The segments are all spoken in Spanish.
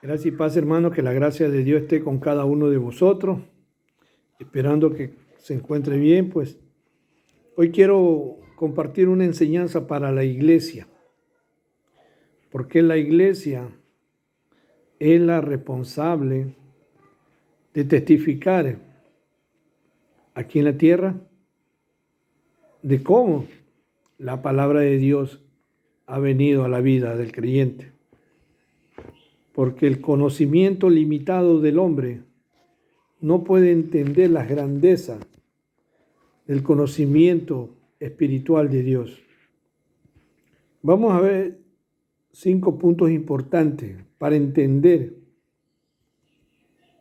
Gracias y paz, hermano, que la gracia de Dios esté con cada uno de vosotros, esperando que se encuentre bien. Pues hoy quiero compartir una enseñanza para la iglesia, porque la iglesia es la responsable de testificar aquí en la tierra de cómo la palabra de Dios ha venido a la vida del creyente. Porque el conocimiento limitado del hombre no puede entender las grandezas del conocimiento espiritual de Dios. Vamos a ver 5 puntos importantes para entender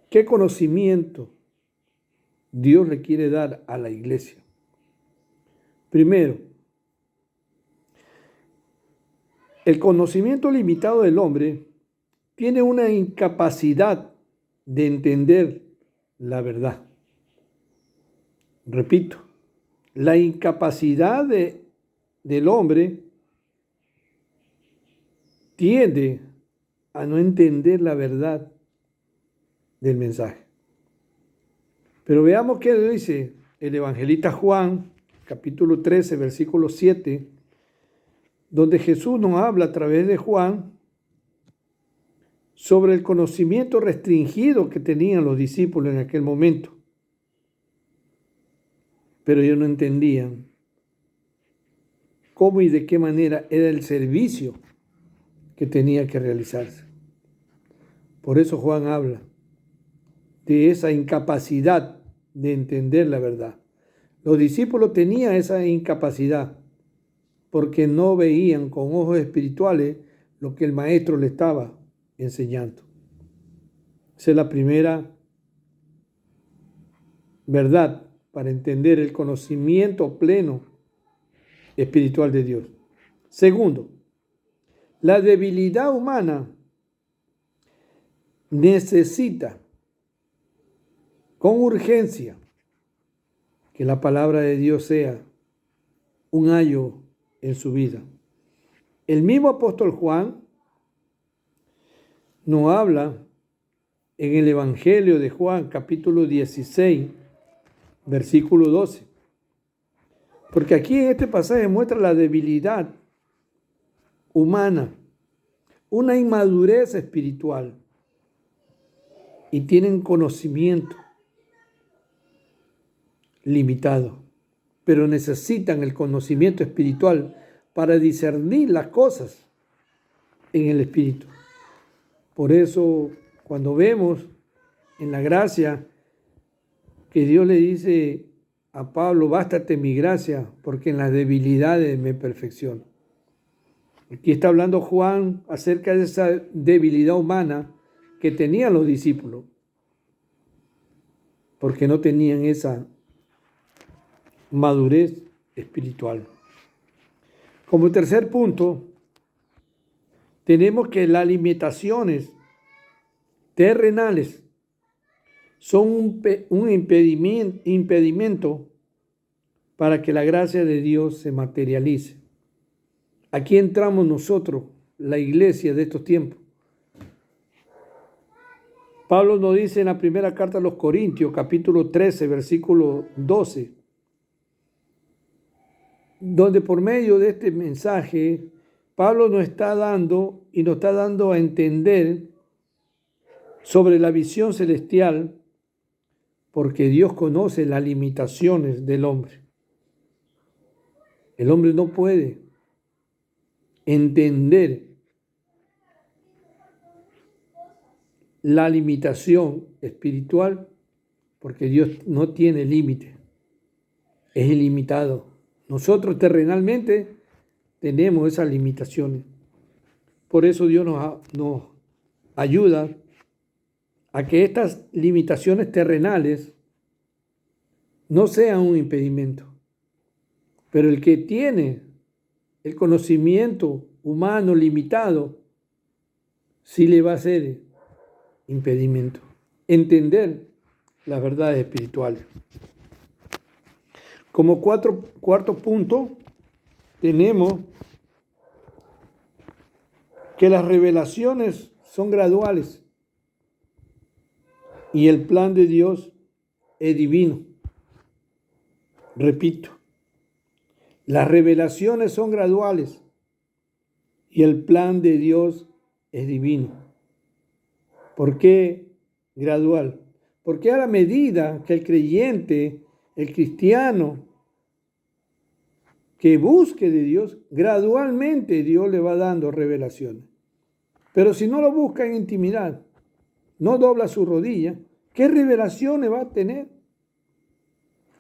qué conocimiento Dios le quiere dar a la iglesia. Primero, el conocimiento limitado del hombre tiene una incapacidad de entender la verdad. Repito, la incapacidad del hombre tiende a no entender la verdad del mensaje. Pero veamos qué dice el evangelista Juan, capítulo 13, versículo 7, donde Jesús nos habla a través de Juan sobre el conocimiento restringido que tenían los discípulos en aquel momento. Pero ellos no entendían cómo y de qué manera era el servicio que tenía que realizarse. Por eso Juan habla de esa incapacidad de entender la verdad. Los discípulos tenían esa incapacidad porque no veían con ojos espirituales lo que el maestro le estaba enseñando. Esa es la primera verdad para entender el conocimiento pleno espiritual de Dios. Segundo, la debilidad humana necesita con urgencia que la palabra de Dios sea un ayo en su vida. El mismo apóstol Juan nos habla en el Evangelio de Juan, capítulo 16, versículo 12. Porque aquí en este pasaje muestra la debilidad humana, una inmadurez espiritual, y tienen conocimiento limitado, pero necesitan el conocimiento espiritual para discernir las cosas en el espíritu. Por eso, cuando vemos en la gracia que Dios le dice a Pablo, bástate mi gracia, porque en las debilidades me perfecciono. Aquí está hablando Juan acerca de esa debilidad humana que tenían los discípulos, porque no tenían esa madurez espiritual. Como tercer punto, tenemos que las limitaciones terrenales son un impedimento para que la gracia de Dios se materialice. Aquí entramos nosotros, la iglesia de estos tiempos. Pablo nos dice en la primera carta a los Corintios, capítulo 13, versículo 12, donde por medio de este mensaje, Pablo nos está dando a entender sobre la visión celestial, porque Dios conoce las limitaciones del hombre. El hombre no puede entender la limitación espiritual porque Dios no tiene límite, es ilimitado. Nosotros terrenalmente tenemos esas limitaciones. Por eso Dios nos ayuda a que estas limitaciones terrenales no sean un impedimento. Pero el que tiene el conocimiento humano limitado, sí le va a ser impedimento entender las verdades espirituales. Como cuarto punto, tenemos que las revelaciones son graduales. Y el plan de Dios es divino. Repito, las revelaciones son graduales y el plan de Dios es divino. ¿Por qué gradual? Porque a la medida que el creyente, el cristiano, que busque de Dios, gradualmente Dios le va dando revelaciones. Pero si no lo busca en intimidad, no dobla su rodilla, ¿qué revelaciones va a tener?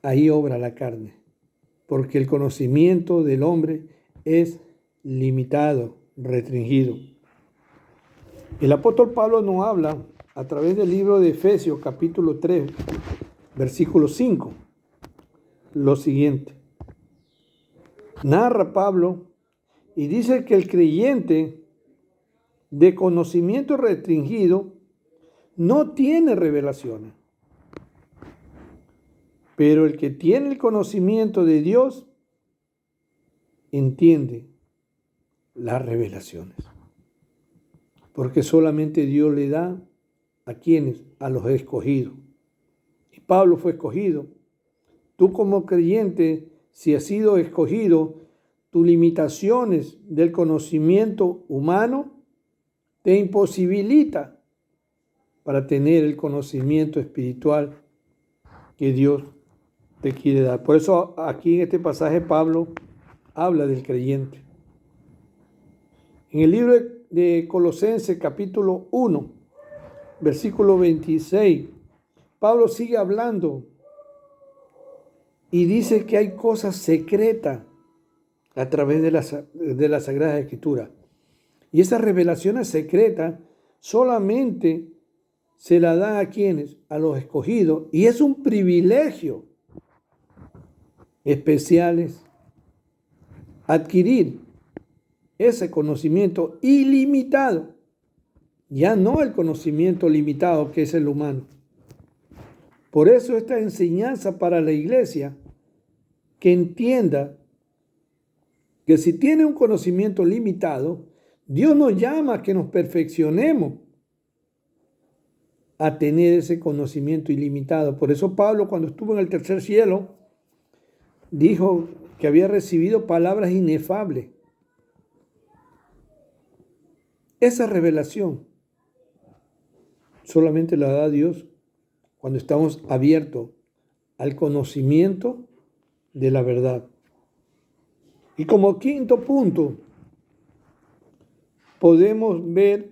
Ahí obra la carne, porque el conocimiento del hombre es limitado, restringido. El apóstol Pablo nos habla a través del libro de Efesios capítulo 3, versículo 5, lo siguiente. Narra Pablo y dice que el creyente de conocimiento restringido no tiene revelaciones, pero el que tiene el conocimiento de Dios entiende las revelaciones, porque solamente Dios le da a quienes, a los escogidos. Y Pablo fue escogido. Tú como creyente, si has sido escogido, tus limitaciones del conocimiento humano te imposibilita para tener el conocimiento espiritual que Dios te quiere dar. Por eso aquí en este pasaje Pablo habla del creyente. En el libro de Colosenses capítulo 1, versículo 26, Pablo sigue hablando y dice que hay cosas secretas a través de la Sagrada Escritura. Y esas revelaciones secretas solamente se la dan a quienes, a los escogidos, y es un privilegio especiales adquirir ese conocimiento ilimitado, ya no el conocimiento limitado que es el humano. Por eso esta enseñanza para la iglesia, que entienda que si tiene un conocimiento limitado, Dios nos llama a que nos perfeccionemos a tener ese conocimiento ilimitado. Por eso Pablo, cuando estuvo en el tercer cielo, dijo que había recibido palabras inefables. Esa revelación solamente la da Dios cuando estamos abiertos al conocimiento de la verdad. Y como quinto punto, podemos ver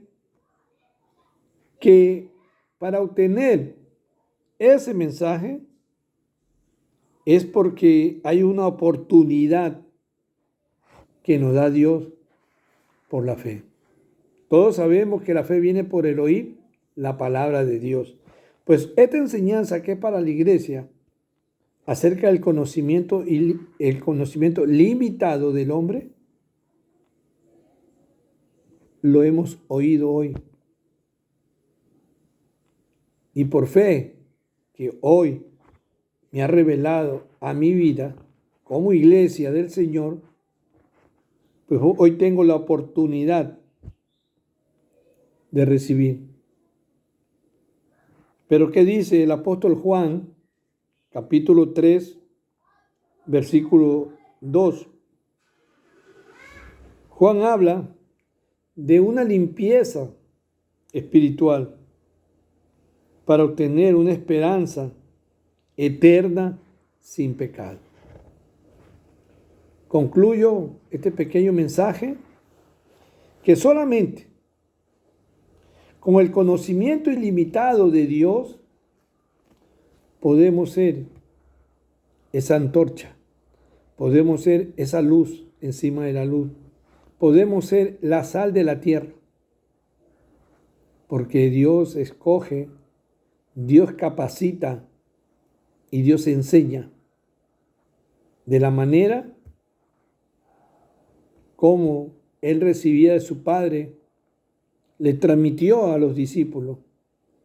que para obtener ese mensaje es porque hay una oportunidad que nos da Dios por la fe. Todos sabemos que la fe viene por el oír la palabra de Dios. Pues esta enseñanza que es para la iglesia acerca del conocimiento y el conocimiento limitado del hombre, lo hemos oído hoy. Y por fe que hoy me ha revelado a mi vida como iglesia del Señor, pues hoy tengo la oportunidad de recibir. Pero ¿qué dice el apóstol Juan, capítulo 3, versículo 2? Juan habla de una limpieza espiritual para obtener una esperanza eterna sin pecado. Concluyo este pequeño mensaje que solamente con el conocimiento ilimitado de Dios podemos ser esa antorcha, podemos ser esa luz encima de la luz, podemos ser la sal de la tierra, porque Dios escoge, Dios capacita y Dios enseña de la manera como Él recibía de su Padre, le transmitió a los discípulos.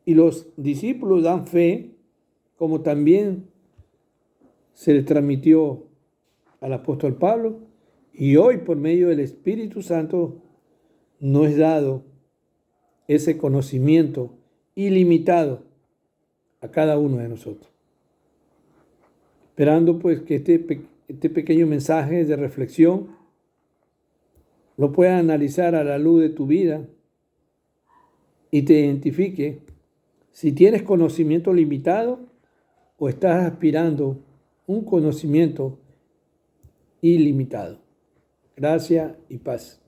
Y los discípulos dan fe, como también se le transmitió al apóstol Pablo. Y hoy, por medio del Espíritu Santo, nos es dado ese conocimiento ilimitado a cada uno de nosotros. Esperando pues que este pequeño mensaje de reflexión lo puedas analizar a la luz de tu vida y te identifique si tienes conocimiento limitado o estás aspirando un conocimiento ilimitado. Gracia y paz.